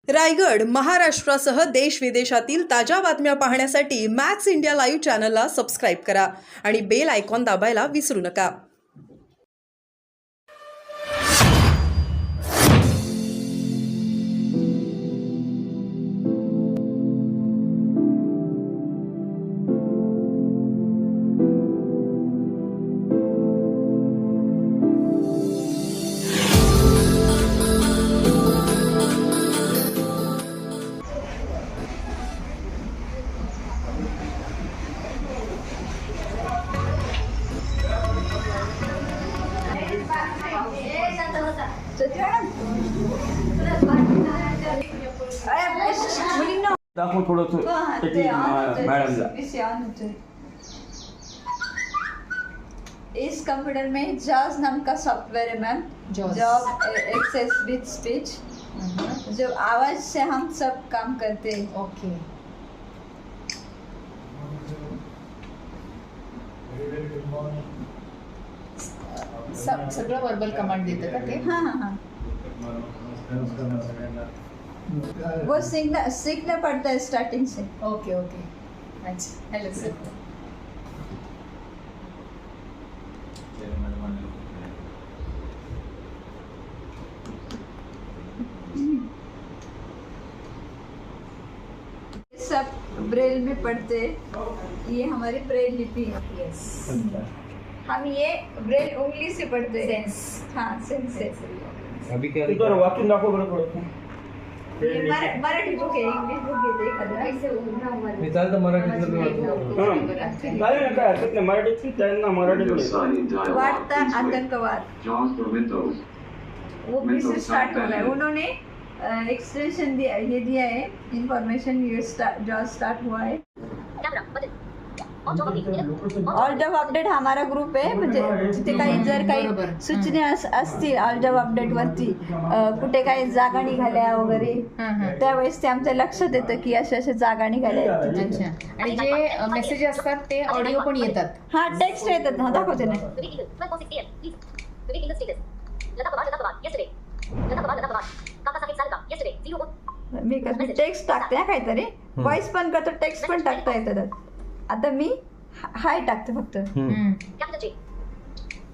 रायगड, महाराष्ट्रासह देश विदेशातील ताज्या बातम्या पाहण्यासाठी मॅक्स इंडिया लाईव्ह चॅनलला सबस्क्राईब करा आणि बेल आयकॉन दाबायला विसरू नका. दाखव थोडंसं मॅडमला. इस कंप्यूटर में जॉब नाम का सॉफ्टवेयर है मैम. जॉब एक्सेस विद स्पीच, जो आवाज से हम सब काम करते हैं. ओके. सगळं वर्बल कमांड देतं का ते? हाँ हाँ हाँ. वो सीखना पड़ता है स्टार्टिंग से. Okay okay. अच्छा. Hello sir. सब ब्रेल में पढ़ते हैं. ये हमारी ब्रेल लिपि है. यस. हम ये ब्रेल उंगली से पढ़ते हैं. सेंस. हाँ सेंस से. अभी क्या इधर वाचून दाखव बरं थोडं. ये मराठी बुक है, इंग्लिश बुक है. देखा मी चालतं मराठीतलं मी वाचतो. काय ना काय हरकत नाही. मराठीची त्यांना मराठीतून वार्ता आतंकवाद वो फिर से स्टार्ट हो गया. उन्होंने एक्सटेंशन दिया, ये दिया है इंफॉर्मेशन. ये जो स्टार्ट हुआ है. ऑल जॉब अपडेट हमारा ग्रुप आहे. म्हणजे तिथे काही जर काही सूचना असतील ऑल जॉब अपडेट वरती, कुठे काही जागा निघाल्या वगैरे, त्यावेळेस ते आमच्या लक्षात येतं की अशा अशा जागा निघाल्या. अच्छा. आणि जे मेसेज असतात ते ऑडिओ पण येतात. हा टेक्स्ट येतात ना, दाखवते ना. मी टेक्स्ट टाकते हा काहीतरी, व्हॉइस पण करतो, टेक्स्ट पण टाकता येतात. आता मी हाय टाकते फक्त. Capital J,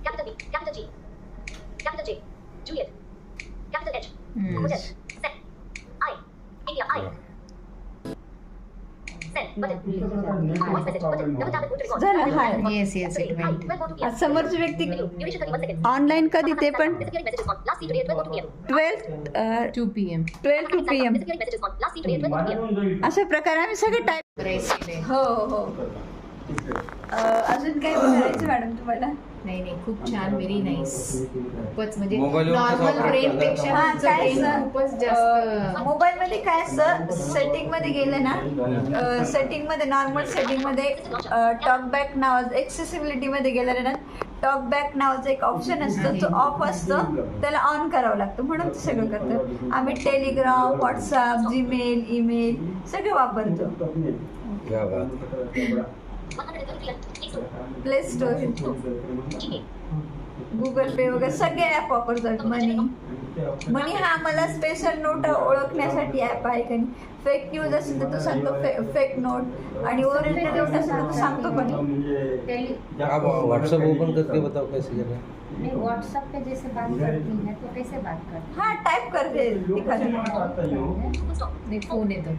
capital B, capital G, capital J, Juliet, capital H, Hotel, Set, I, India I, Send button, voice message button, double tap to record. झालं hi. Yes yes. It went. समोरची व्यक्ती Duration 31 seconds. Online कधी ते पण Disappearing messages on last seen today at 12:02 PM. 12 2 PM 2 PM Disappearing messages on last seen today at 12:02 PM. अशा प्रकारे आम्ही सगळे टाईप. करायचे. हो हो. अजून काय विचारायचं मॅडम तुम्हाला? नाही नाही, खूप छान. Very nice. खूपच म्हणजे मोबाईलवर कसं नॉर्मल वापरायचं? ब्रेन पेक्षा हा, काय ब्रेन असं, खूपच जास्त. मोबाईल मध्ये काय असतं, सेटिंग मध्ये गेलं ना, सेटिंग मध्ये नॉर्मल सेटिंग मध्ये टॉकबॅक नावाचं, एक्सेसिबिलिटी मध्ये गेलं ना, टॉकबॅक नावाचं एक ऑप्शन असतं, तो ऑफ असतं, त्याला ऑन करावं लागतं. म्हणून ते सगळं करतं. आम्ही टेलिग्राम, व्हॉट्सअप, जीमेल, ईमेल सगळं वापरतो. क्या बात. 133 प्ले स्टोर, Gmail. गुगल पे वगैरे सगळे ॲप वापरतात. मनी हा आम्हाला स्पेशल नोट ओळखण्यासाठी ॲप आहे. काही फेक न्यूज असेल तर तो सांगतो फेक नोट, आणि ओरिजिनल नोट असेल तर तो सांगतो पण. आप व्हाट्सएप ओपन करके बताओ कैसे करना है. नहीं, व्हाट्सएप पे जैसे बात करती है तो कैसे बात करती हा टाईप करते एखादं. नाही, फोन येतो.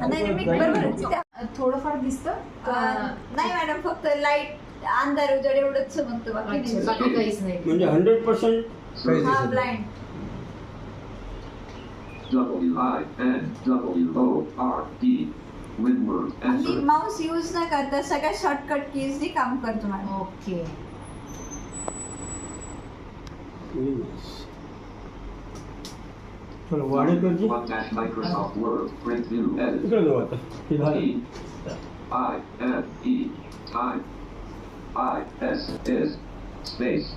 नाही मी बरोबर त्या- थोडंफार दिसतं. नाही मॅडम, फक्त लाईट अंधार उजेड एवढंच समजतं, बाकी अच्छा, नाही. बाकी काहीच नाही. म्हणजे 100% काहीच हा दिसत नाही. ब्लाइंड. WINWORD Windward आणि Enter. माऊस यूज न करता सगळ्या शॉर्टकट कीज काम करतो मॅडम. ओके. चलो वाडेकरची Microsoft Word Print View Edit. इकडे जाऊ आता. हे झालं. IFE Time IS is space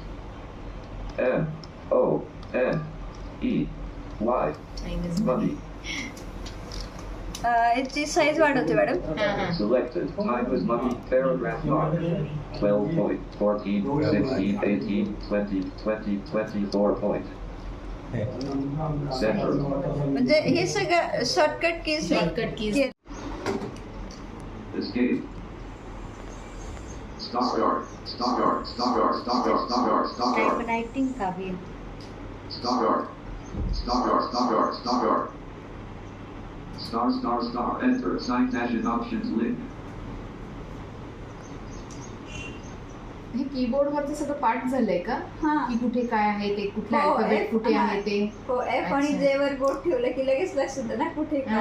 MONEY Time is money. याची साईज वाढवते madam. Selected time is money. Paragraph mark 12 point 14 16 18 20 20 24 point. Center. म्हणजे हे सगळं shortcut keys shortcut keys. Escape. Stop yard. Stop yard. Stop yard. Stop yard. Stop yard. Stop yard. Type writing का भी Stop yard. Stop yard. Stop yard. Stop yard. Star star star. Enter. Citation options link. हे keyboard वरचं सगळं पाठ झालंय का? हा. की कुठे काय आहे ते, कुठला हो, अल्फाबेट F कुठे हा. आहे ते. हो एफ आणि अच्छा. जे वर बोट ठेवलं की लगेच लक्षात येतं ना कुठे काय हा.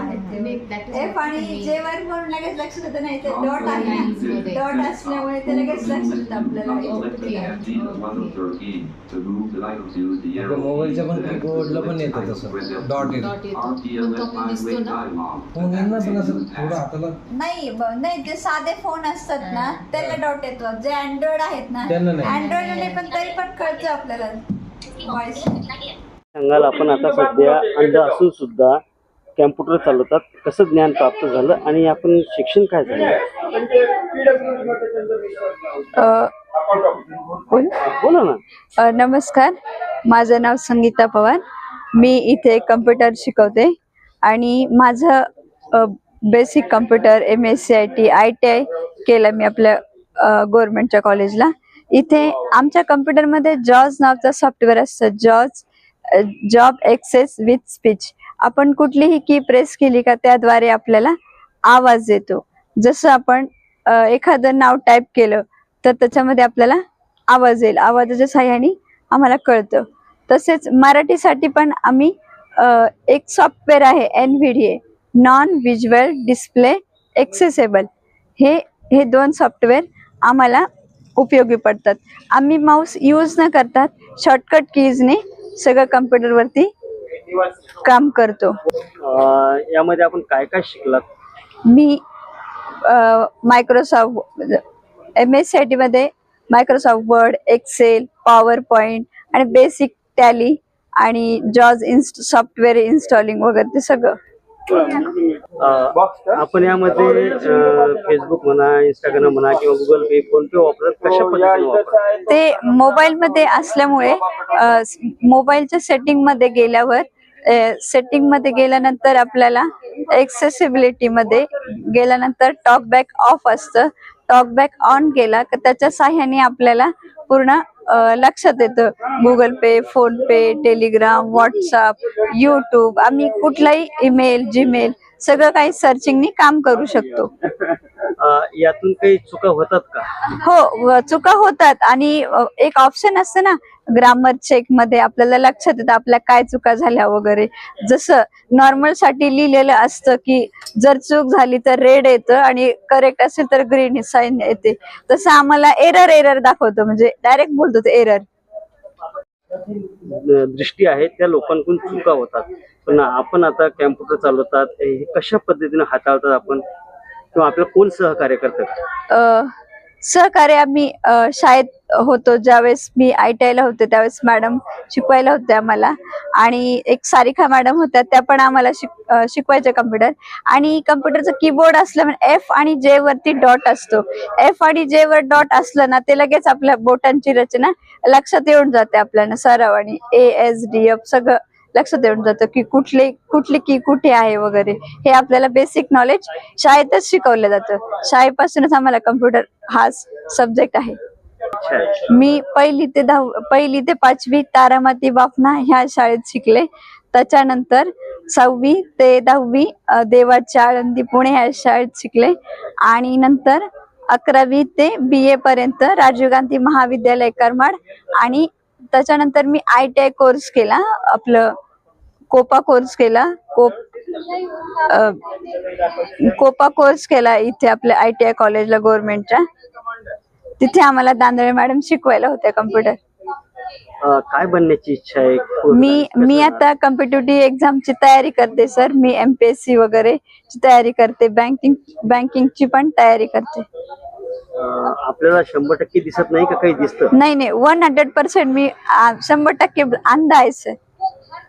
आहे नाही, that is एफ what आणि I mean. जे वर म्हणून लगेच लक्षात येतं नाही ते Wrong डॉट आहे lines ना मध्ये. डॉट असल्यामुळे ते लगेच लक्षात येतं आपल्याला Select इथे the कुठे काय आहे. FD of 1 of 13. To move the items, use the arrow. आपल्या मोबाईलच्या पण Select कीबोर्डला पण select येतं items तसं with डॉट येतं. डॉट येतो. मग तो RTLS आपल्याला दिसतो highway ना. dialog. फोन येईल ना पण असं थोडं हाताला नाही ते साधे फोन असतात ना त्याला डॉट येतो जे अँड्रॉइड आहेत ना त्यांना नाही. अँड्रॉइड पण तरी पण कळतं आपल्याला व्हॉइस. सांगाल आपण आता सध्या अंध असून सुद्धा कॅम्प्युटर चालवतात, कसं ज्ञान प्राप्त झालं आणि आपण शिक्षण काय झालं? बोला ना. नमस्कार, माझं नाव संगीता पवार. मी इथे कम्प्युटर शिकवते आणि माझं बेसिक कम्प्युटर MSc ITI केलं मी आपल्या गव्हर्नमेंटच्या कॉलेजला. इथे आमच्या कम्प्युटरमध्ये जॉज नावाचं सॉफ्टवेअर असतं, जॉब एक्सेस विथ स्पीच. आपण कुठलीही की प्रेस केली का त्याद्वारे आपल्याला आवाज येतो. जसं आपण एखादं नाव टाईप केलं तर त्याच्यामध्ये आपल्याला आवाज येईल, आवाजाच्या साहाय्याने आम्हाला कळतं. तसेच मराठीसाठी पण आम्ही एक सॉफ्टवेअर आहे NVDA, non visual display accessible. हे दोन सॉफ्टवेअर आम्हाला उपयोगी पडतात. आम्ही माऊस यूज न करता शॉर्टकट कीजने सगळं कम्प्युटरवरती काम करतो. यामध्ये आपण काय काय शिकलात? मी मायक्रोसॉफ्ट MSc मध्ये Microsoft Word, Excel, PowerPoint आणि बेसिक टॅली आणि जॉज सॉफ्टवेअर इन्स्टॉलिंग वगैरे ते सगळं. आपण यामध्ये फेसबुक म्हणा, इंस्टाग्राम म्हणा किंवा गुगल पे, फोन पे वापरतात, कशा पद्धतीने वापरतात? ते मोबाईल मध्ये असल्यामुळे मोबाईलच्या सेटिंग मध्ये गेल्यानंतर आपल्याला एक्सेसिबिलिटी मध्ये गेल्यानंतर टॉकबॅक ऑफ असतं. टॉकबॅक ऑन केला तर त्याच्या साह्याने आपल्याला पूर्ण लक्षात येतं गुगल पे, फोन पे, टेलिग्राम, व्हॉट्सअप, युट्यूब. आम्ही कुठलाही ईमेल, जीमेल सगळं काही सर्चिंगनी काम करू शकतो. यातून काही चुका होतात का? हो, चुका होतात आणि एक ऑप्शन असतं ना ग्रामर चेक मध्ये आपल्याला लक्षात येतं आपल्या काय चुका झाल्या वगैरे. जसं नॉर्मल साठी लिहिलेलं असतं की जर चूक झाली तर रेड येतं आणि करेक्ट असेल तर ग्रीन साईन येते, तसं आम्हाला एरर दाखवतो, म्हणजे डायरेक्ट बोलतो ते एरर. दृष्टी आहे त्या लोकांकडून चुका होतात, पण आपण आता कॅम्प्युटर चालवतात, हे कशा पद्धतीने हाताळतात आपण, किंवा आपल्याला कोण सहकार्य करतात? सहकार्य आम्ही शाळेत होतो ज्यावेळेस मी ITI ला होते त्यावेळेस मॅडम शिकवायला होत्या आम्हाला, आणि एक सारिका मॅडम होत्या त्या पण आम्हाला शिकवायच्या कम्प्युटर. आणि कम्प्युटरचं कीबोर्ड असल्यामुळे F आणि J वरती डॉट असतो. F आणि J वर डॉट असलं ना ते लगेच आपल्या बोटांची रचना लक्षात येऊन जाते आपल्याला सराव, आणि ASDF सगळं लक्षात येऊन जातं की कुठली की कुठे आहे वगैरे. हे आपल्याला बेसिक नॉलेज शाळेतच शिकवलं जातं. शाळेपासूनच आम्हाला कम्प्युटर हा सब्जेक्ट आहे. मी पहिली ते 5वी तारामती बाफना ह्या शाळेत शिकले. त्याच्यानंतर 6वी ते 10वी देवाच्या आळंदी पुणे ह्या शाळेत शिकले, आणि नंतर 11वी ते BA पर्यंत राजीव गांधी महाविद्यालय करमाड, आणि त्याच्यानंतर मी ITI कोर्स केला, आपलं कोपा कोर्स केला. कोपा कोर्स केला इथे आपल्या ITI कॉलेजला गव्हर्नमेंटच्या. तिथे आम्हाला दांदळे मॅडम शिकवायला होत्या कम्प्युटर. काय बनण्याची इच्छा आहे? मी आता कॉम्पिटिटिव्ह एक्झामची तयारी करते सर. मी MPSC वगैरे ची तयारी करते, बँकिंगची पण तयारी करते. आपल्याला 100% दिसत नाही का? काही दिसतं? नाही 100% मी 100% अंध आहे सर.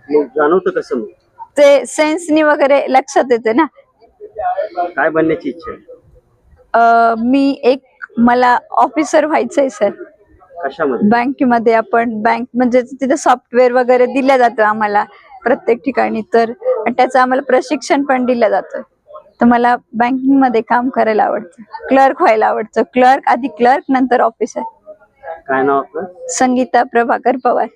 मग जाणवतं कसं? मग ते सेन्सनी वगैरे लक्षात येते ना. काय बनण्याची इच्छा आहे? मला ऑफिसर व्हायचंय सर. कशामध्ये? बँकेमध्ये आपण बँक म्हणजे तिथे सॉफ्टवेअर वगैरे दिलं जातं आम्हाला प्रत्येक ठिकाणी, तर त्याचं आम्हाला प्रशिक्षण पण दिलं जातं. तर मला बँकिंग मध्ये काम करायला आवडतं, क्लर्क व्हायला आवडतं. क्लर्क, आधी क्लर्क, नंतर ऑफिसर. काय नाव आपलं? संगीता प्रभाकर पवार.